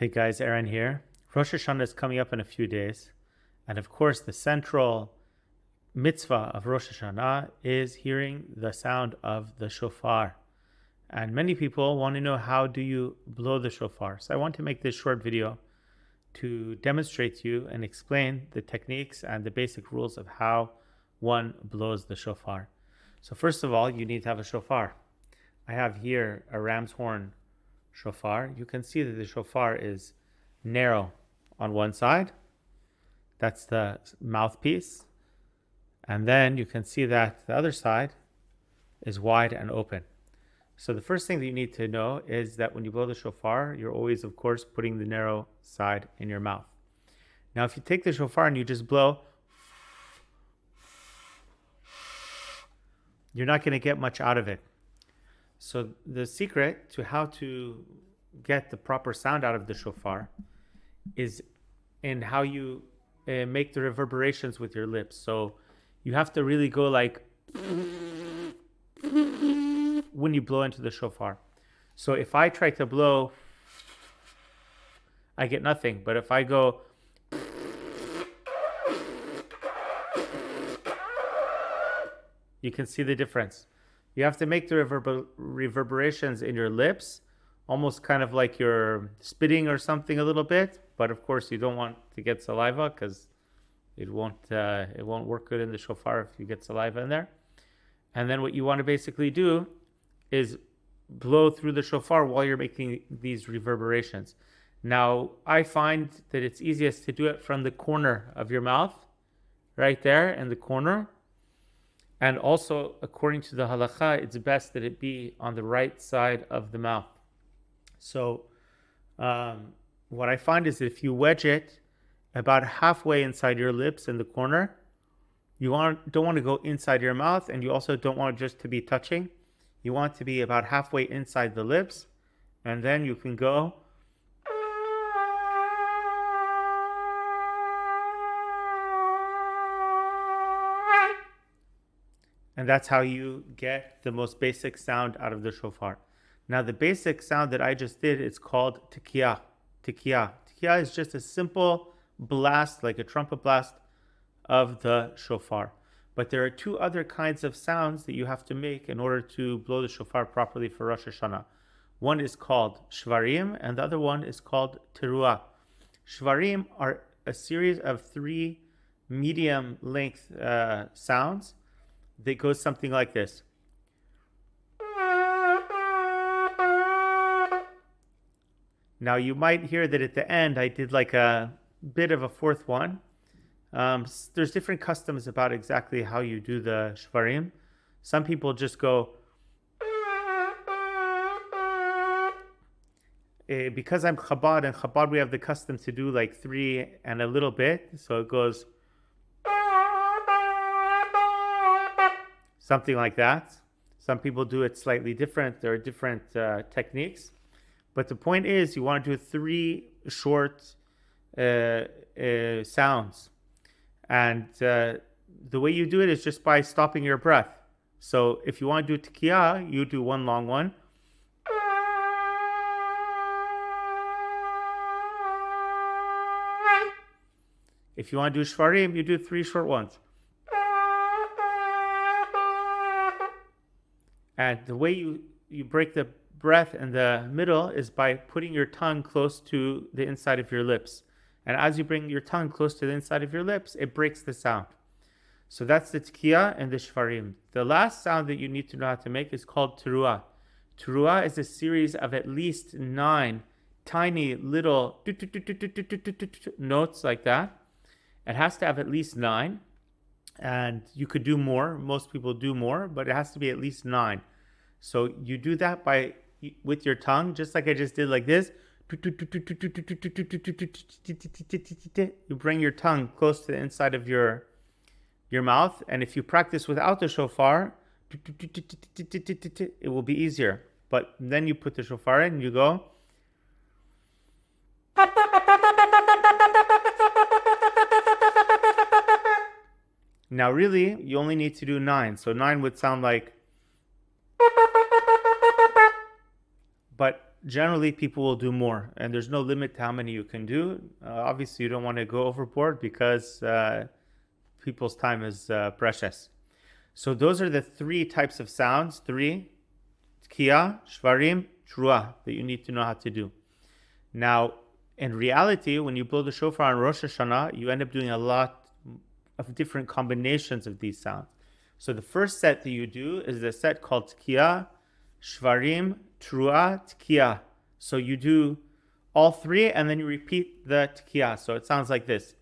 Hey guys, Aaron here. Rosh Hashanah is coming up in a few days. And of course, the central mitzvah of Rosh Hashanah is hearing the sound of the shofar. And many people want to know, how do you blow the shofar? So I want to make this short video to demonstrate to you and explain the techniques and the basic rules of how one blows the shofar. So first of all, you need to have a shofar. I have here a ram's horn shofar. You can see that the shofar is narrow on one side. That's the mouthpiece. And then you can see that the other side is wide and open. So the first thing that you need to know is that when you blow the shofar, you're always, of course, putting the narrow side in your mouth. Now, if you take the shofar and you just blow, you're not going to get much out of it. So the secret to how to get the proper sound out of the shofar is in how you make the reverberations with your lips. So you have to really go like when you blow into the shofar. So if I try to blow, I get nothing. But if I go, you can see the difference. You have to make the reverberations in your lips, almost kind of like you're spitting or something a little bit. But of course, you don't want to get saliva because it won't work good in the shofar if you get saliva in there. And then what you want to basically do is blow through the shofar while you're making these reverberations. Now, I find that it's easiest to do it from the corner of your mouth, right there in the corner. And also, according to the halakha, it's best that it be on the right side of the mouth. So what I find is that if you wedge it about halfway inside your lips in the corner, you don't want to go inside your mouth, and you also don't want it just to be touching. You want to be about halfway inside the lips, and then you can go. And that's how you get the most basic sound out of the shofar. Now, the basic sound that I just did is called Tekiah. Tekiah. Tekiah is just a simple blast, like a trumpet blast of the shofar. But there are two other kinds of sounds that you have to make in order to blow the shofar properly for Rosh Hashanah. One is called Shvarim, and the other one is called Teruah. Shvarim are a series of 3 medium length sounds that goes something like this. Now you might hear that at the end I did like a bit of a fourth one. There's different customs about exactly how you do the shvarim. Some people just go, because I'm Chabad, and Chabad we have the custom to do like 3 and a little bit. So it goes something like that. Some people do it slightly different. There are different techniques. But the point is, you want to do 3 short sounds. And the way you do it is just by stopping your breath. So if you want to do Tekiah, you do 1 long one. If you want to do Shvarim, you do 3 short ones. And the way you break the breath in the middle is by putting your tongue close to the inside of your lips. And as you bring your tongue close to the inside of your lips, it breaks the sound. So that's the Tekiah and the Shvarim. The last sound that you need to know how to make is called Teruah. Teruah is a series of at least 9 tiny little notes like that. It has to have at least 9. And you could do more. Most people do more, but it has to be at least 9. So you do that with your tongue, just like I just did, like this. You bring your tongue close to the inside of your mouth, and if you practice without the shofar, it will be easier. But then you put the shofar in, and you go. Now, really, you only need to do 9. So 9 would sound like. But generally people will do more, and there's no limit to how many you can do. Obviously, you don't want to go overboard because people's time is precious. So those are the three types of sounds, three, Tekiah, Shvarim, Teruah, that you need to know how to do. Now, in reality, when you blow the shofar on Rosh Hashanah, you end up doing a lot of different combinations of these sounds. So the first set that you do is the set called Tekiah, Shvarim, Teruah, Tekiah. So you do all three and then you repeat the Tekiah. So it sounds like this.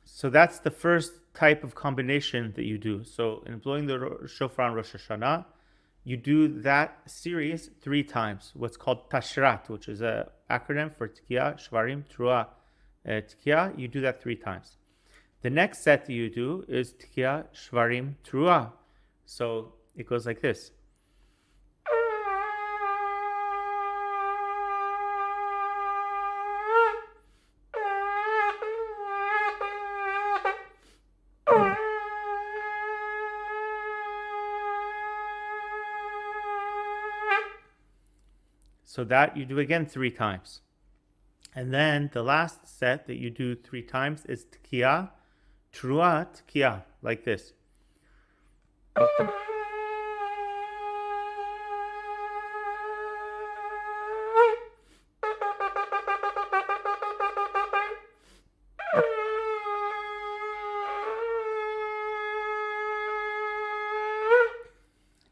So that's the first type of combination that you do. So in blowing the shofar on Rosh Hashanah, you do that series three times, what's called Tashrat, which is an acronym for Tekiah, Shvarim, Teruah, Tekiah. You do that three times. The next set that you do is Tekiah, Shvarim, Teruah. So it goes like this. So that you do again three times. And then the last set that you do three times is Tekiah, Teruah, Tekiah, like this.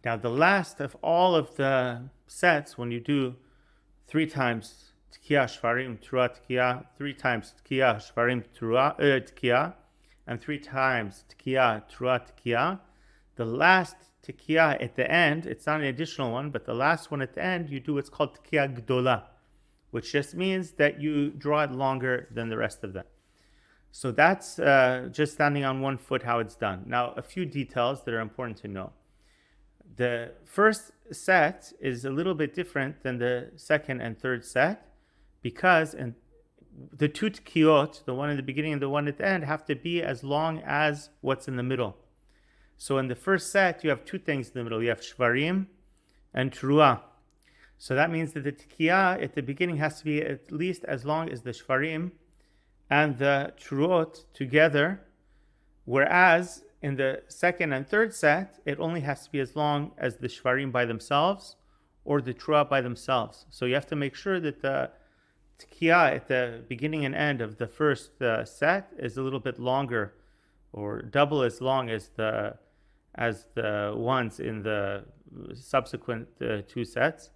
Now the last of all of the sets, when you do three times Tekiah, Shvarim, Teruah, Tekiah, three times Tekiah, Shvarim, Teruah, Tekiah, and three times Tekiah, Teruah, Tekiah, the last Tekiah at the end, it's not an additional one, but the last one at the end, you do what's called Tekiah Gdola, which just means that you draw it longer than the rest of them. So that's just standing on one foot how it's done. Now, a few details that are important to know. The first set is a little bit different than the second and third set because the two tekiyot, the one in the beginning and the one at the end, have to be as long as what's in the middle. So in the first set, you have two things in the middle. You have Shvarim and Teruah. So that means that the Tekiah at the beginning has to be at least as long as the Shvarim and the Teruot together, whereas in the second and third set, it only has to be as long as the Shvarim by themselves or the Teruah by themselves. So you have to make sure that the Tekiah at the beginning and end of the first set is a little bit longer or double as long as the ones in the subsequent two sets.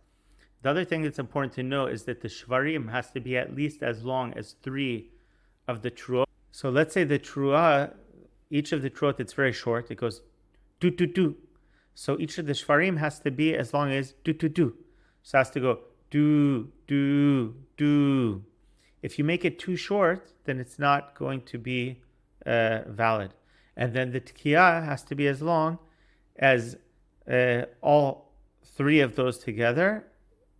The other thing that's important to know is that the Shvarim has to be at least as long as three of the Teruah. So let's say the Teruah, each of the Teruot, it's very short. It goes do do do. So each of the Shvarim has to be as long as do do do. So it has to go do do do. If you make it too short, then it's not going to be valid. And then the Tekiah has to be as long as all three of those together,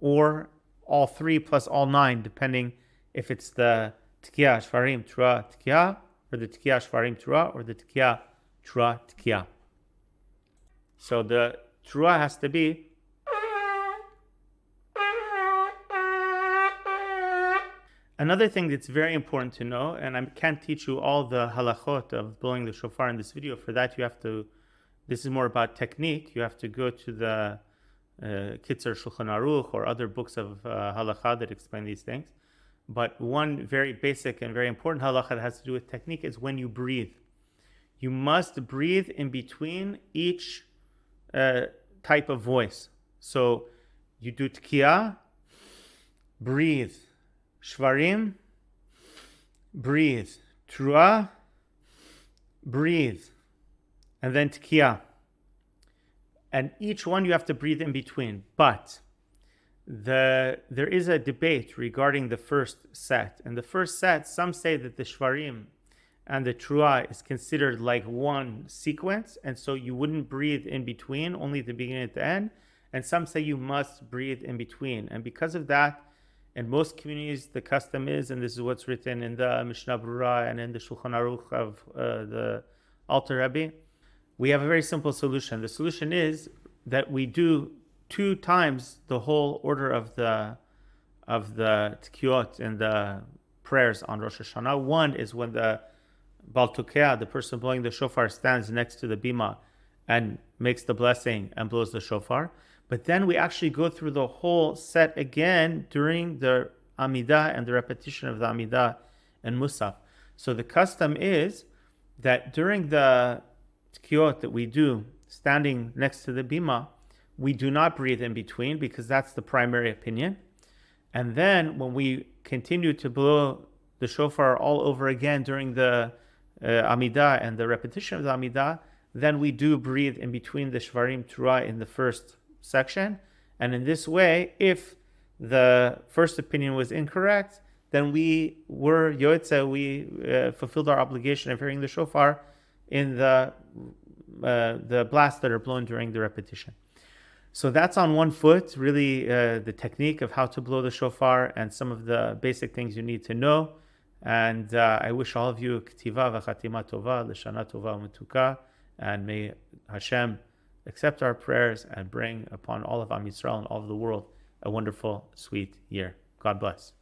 or all three plus all nine, depending if it's the Tekiah, Shvarim, Teruah, Tekiah, or the Tekiah, Shvarim, Teruah, or the Tekiah, Teruah, Tekiah. So the Teruah has to be another thing that's very important to know, and I can't teach you all the halachot of blowing the shofar in this video. For that, you have to, this is more about technique. You have to go to the Kitzur Shulchan Aruch or other books of halacha that explain these things. But one very basic and very important halacha that has to do with technique is when you breathe. You must breathe in between each type of voice. So you do Tekiah, breathe. Shvarim, breathe. Teruah, breathe. And then Tekiah. And each one you have to breathe in between. But there is a debate regarding the first set. In the first set, some say that the Shvarim and the Teruah is considered like one sequence, and so you wouldn't breathe in between, only at the beginning and at the end. And some say you must breathe in between. And because of that, in most communities, the custom is, and this is what's written in the Mishnah Berurah and in the Shulchan Aruch of the Alter Rebbe, we have a very simple solution. The solution is that we do 2 times the whole order of the Tekiot and the prayers on Rosh Hashanah. One is when the Tekiah, the person blowing the shofar, stands next to the bima and makes the blessing and blows the shofar. But then we actually go through the whole set again during the Amidah and the repetition of the Amidah and Musaf. So the custom is that during the Tekiot that we do, standing next to the bima, we do not breathe in between because that's the primary opinion. And then when we continue to blow the shofar all over again during the Amidah and the repetition of the Amidah, then we do breathe in between the Shvarim Teruah in the first section. And in this way, if the first opinion was incorrect, then we were Yoetze, we fulfilled our obligation of hearing the shofar in the blasts that are blown during the repetition. So that's on one foot, really the technique of how to blow the shofar and some of the basic things you need to know. And I wish all of you ktiva v'chatima tova, l'shana tova u'metuka, and may Hashem accept our prayers and bring upon all of Am Yisrael and all of the world a wonderful, sweet year. God bless.